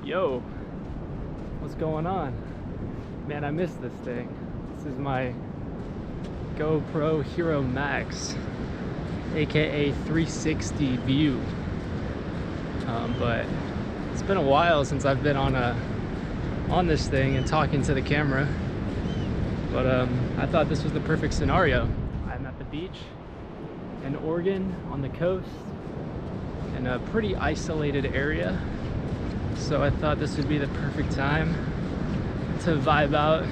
Yo, what's going on? Man, I missed this thing. This is my GoPro Hero Max, aka 360 view. But it's been a while since I've been on this thing and talking to the camera. But I thought this was the perfect scenario. I'm at the beach in Oregon on the coast in a pretty isolated area. So I thought this would be the perfect time to vibe out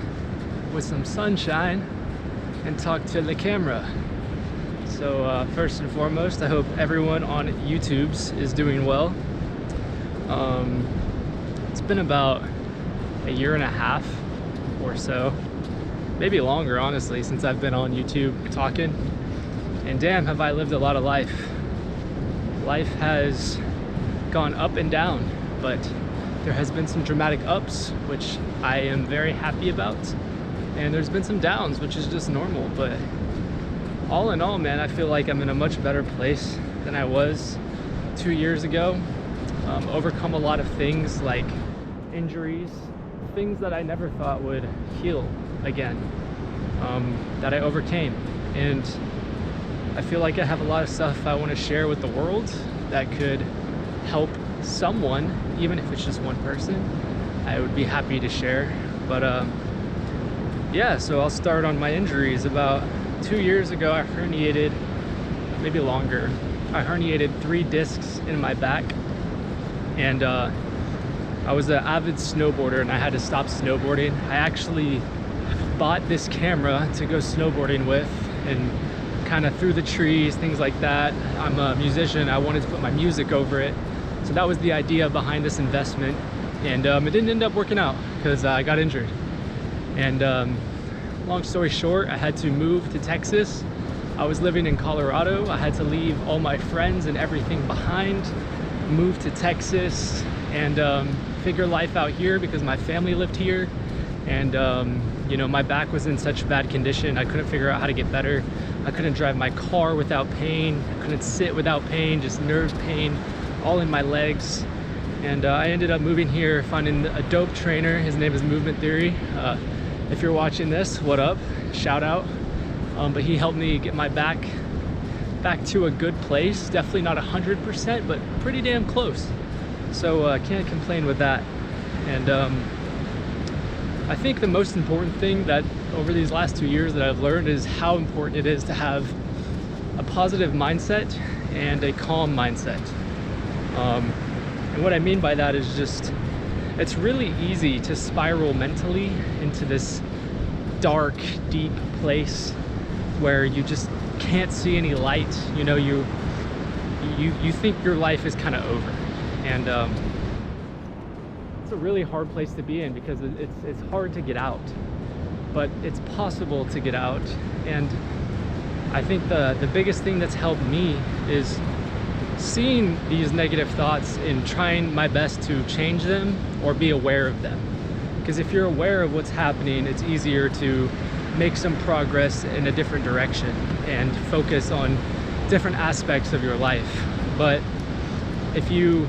with some sunshine and talk to the camera. So first and foremost, I hope everyone on YouTube's is doing well. It's been about a year and a half or so, maybe longer honestly, since I've been on YouTube talking. And damn, have I lived a lot of life. Life has gone up and down, but there has been some dramatic ups, which I am very happy about. And there's been some downs, which is just normal. But all in all, man, I feel like I'm in a much better place than I was 2 years ago. Overcome a lot of things like injuries, things that I never thought would heal again, that I overcame. And I feel like I have a lot of stuff I want to share with the world that could help someone, even if it's just one person. I would be happy to share. But yeah, so I'll start on my injuries. About 2 years ago, I herniated, maybe longer. I herniated 3 discs in my back. And I was an avid snowboarder and I had to stop snowboarding. I actually bought this camera to go snowboarding with and kind of through the trees, things like that. I'm a musician, I wanted to put my music over it. So that was the idea behind this investment. And it didn't end up working out because I got injured. And long story short, I had to move to Texas. I was living in Colorado. I had to leave all my friends and everything behind, move to Texas and figure life out here because my family lived here. And you know, my back was in such bad condition. I couldn't figure out how to get better. I couldn't drive my car without pain. I couldn't sit without pain, just nerve pain all in my legs. And I ended up moving here, finding a dope trainer. His name is Movement Theory. If you're watching this, what up? Shout out. But he helped me get my back to a good place. Definitely not 100%, but pretty damn close. So can't complain with that. And I think the most important thing that over these last 2 years that I've learned is how important it is to have a positive mindset and a calm mindset. And what I mean by that is just, it's really easy to spiral mentally into this dark, deep place where you just can't see any light. You know, you think your life is kind of over. And it's a really hard place to be in because it's hard to get out, but it's possible to get out. And I think the biggest thing that's helped me is seeing these negative thoughts and trying my best to change them or be aware of them. Because if you're aware of what's happening, it's easier to make some progress in a different direction and focus on different aspects of your life. But if you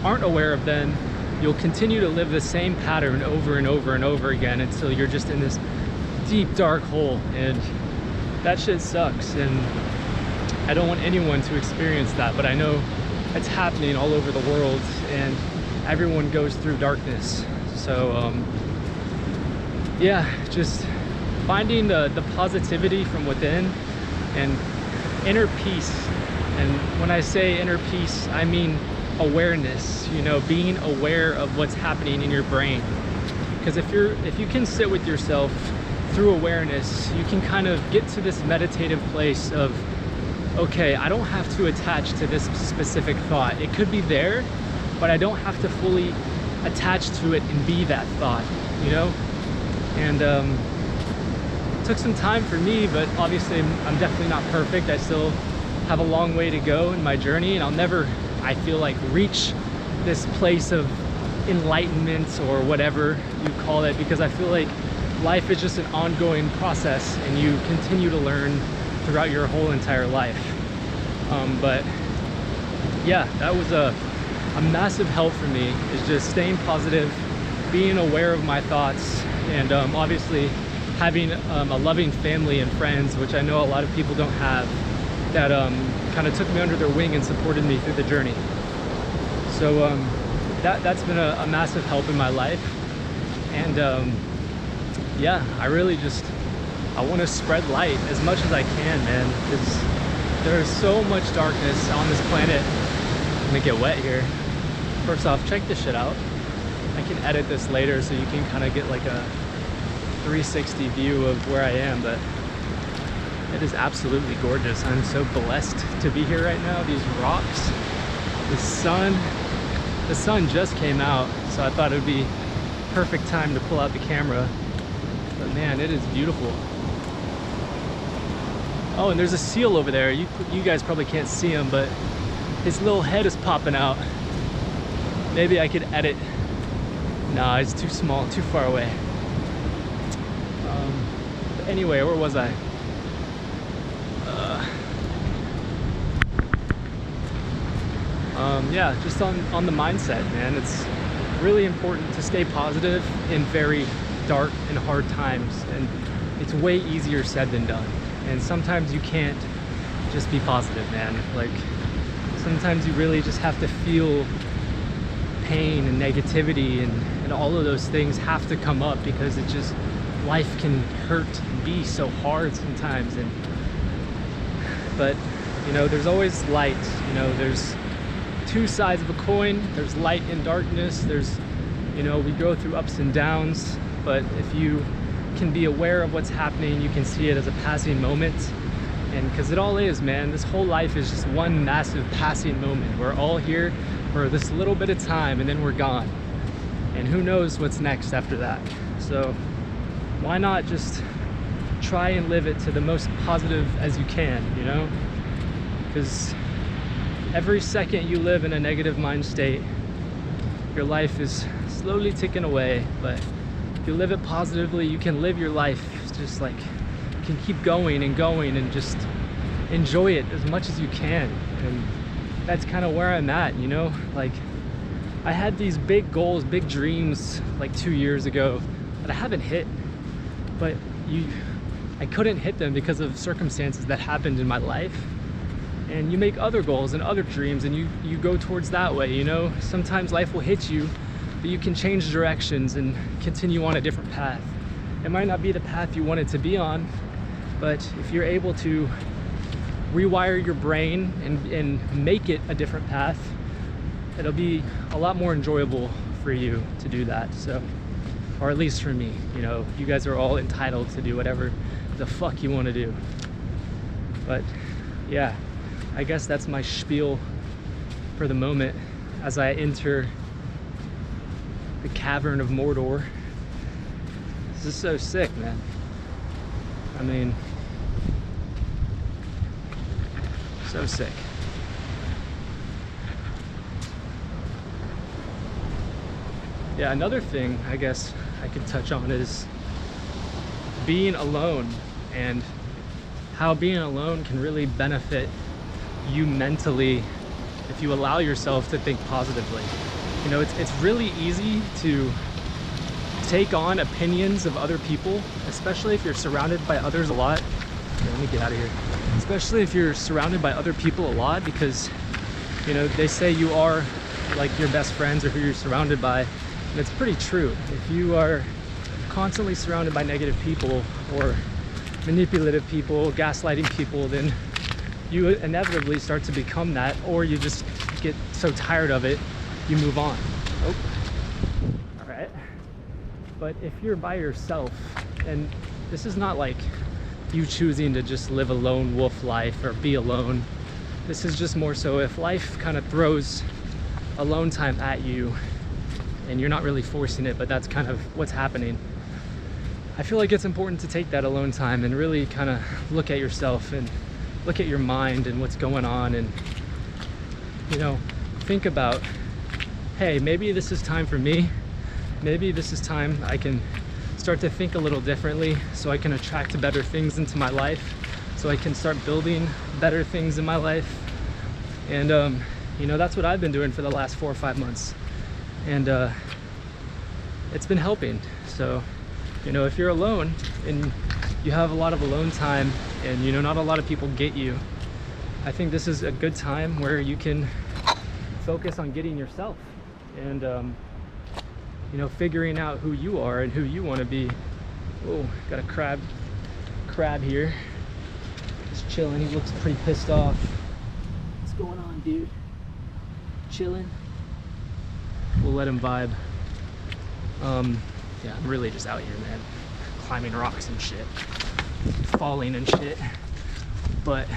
aren't aware of them, you'll continue to live the same pattern over and over and over again until you're just in this deep dark hole, and that shit sucks. And I don't want anyone to experience that, but I know it's happening all over the world and everyone goes through darkness. So yeah, just finding the positivity from within and inner peace. And when I say inner peace, I mean awareness, you know, being aware of what's happening in your brain. Because if you can sit with yourself through awareness, you can kind of get to this meditative place of, okay, I don't have to attach to this specific thought. It could be there, but I don't have to fully attach to it and be that thought, you know? And it took some time for me, but obviously I'm definitely not perfect. I still have a long way to go in my journey, and I'll never, I feel like, reach this place of enlightenment or whatever you call it, because I feel like life is just an ongoing process and you continue to learn throughout your whole entire life. But yeah, that was a a massive help for me is just staying positive, being aware of my thoughts, and obviously having a loving family and friends, which I know a lot of people don't have, that kind of took me under their wing and supported me through the journey. So that's been a massive help in my life. And yeah, I really just, I want to spread light as much as I can, man, because there's so much darkness on this planet. I'm gonna get wet here. First off, check this shit out. I can edit this later so you can kind of get like a 360 view of where I am, but it is absolutely gorgeous. I'm so blessed to be here right now. These rocks, the sun just came out, so I thought it would be perfect time to pull out the camera. But man, it is beautiful. Oh, and there's a seal over there. You guys probably can't see him, but his little head is popping out. Maybe I could edit. Nah, it's too small, too far away. But anyway, where was I? Yeah, just on the mindset, man. It's really important to stay positive in very dark and hard times, and it's way easier said than done. And sometimes you can't just be positive, man. Like, sometimes you really just have to feel pain and negativity, and all of those things have to come up, because it just, life can hurt and be so hard sometimes. But you know, there's always light. You know, there's two sides of a coin. There's light and darkness. There's, you know, we go through ups and downs, but if you can be aware of what's happening, you can see it as a passing moment. And because it all is, man, this whole life is just one massive passing moment. We're all here for this little bit of time, and then we're gone, and who knows what's next after that. So why not just try and live it to the most positive as you can, you know? Because every second you live in a negative mind state, your life is slowly ticking away. But if you live it positively, you can live your life just like, you can keep going and going and just enjoy it as much as you can. And that's kind of where I'm at, you know? Like, I had these big goals, big dreams like 2 years ago that I haven't hit, but I couldn't hit them because of circumstances that happened in my life. And you make other goals and other dreams, and you go towards that way, you know? Sometimes life will hit you, but you can change directions and continue on a different path. It might not be the path you wanted to be on, but if you're able to rewire your brain and make it a different path, it'll be a lot more enjoyable for you to do that. So, or at least for me, you know, you guys are all entitled to do whatever the fuck you want to do. But yeah, I guess that's my spiel for the moment as I enter the cavern of Mordor. This is so sick, man. I mean, so sick. Yeah, another thing I guess I could touch on is being alone, and how being alone can really benefit you mentally if you allow yourself to think positively. You know, it's really easy to take on opinions of other people, especially if you're surrounded by others a lot. Here, let me get out of here. Especially if you're surrounded by other people a lot, because, you know, they say you are like your best friends or who you're surrounded by. And it's pretty true. If you are constantly surrounded by negative people or manipulative people, gaslighting people, then you inevitably start to become that, or you just get so tired of it, you move on. Oh, all right. But if you're by yourself, and this is not like you choosing to just live a lone wolf life or be alone. This is just more so if life kind of throws alone time at you and you're not really forcing it, but that's kind of what's happening. I feel like it's important to take that alone time and really kind of look at yourself and look at your mind and what's going on, and, you know, think about, hey, maybe this is time for me. Maybe this is time I can start to think a little differently so I can attract better things into my life, so I can start building better things in my life. And You know, that's what I've been doing for the last 4 or 5 months, and it's been helping. So, you know, if you're alone and you have a lot of alone time and, you know, not a lot of people get you, I think this is a good time where you can focus on getting yourself and, you know, figuring out who you are and who you want to be. Oh, got a crab here. Just chilling. He looks pretty pissed off. What's going on, dude? Chilling. We'll let him vibe. Yeah, I'm really just out here, man. Climbing rocks and shit. Falling and shit. But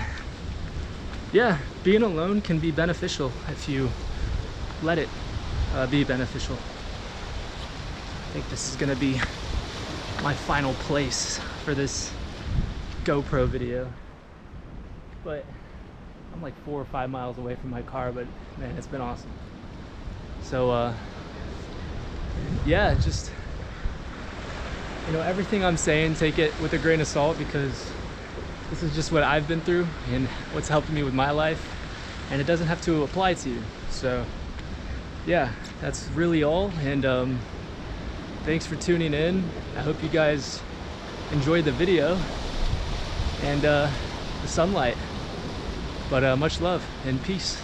yeah, being alone can be beneficial if you let it be beneficial. I think this is gonna be my final place for this GoPro video. But I'm like 4 or 5 miles away from my car, but man, it's been awesome. So yeah, just, you know, everything I'm saying, take it with a grain of salt, because this is just what I've been through and what's helped me with my life, and it doesn't have to apply to you. So yeah, that's really all, and thanks for tuning in. I hope you guys enjoyed the video and the sunlight. But much love and peace.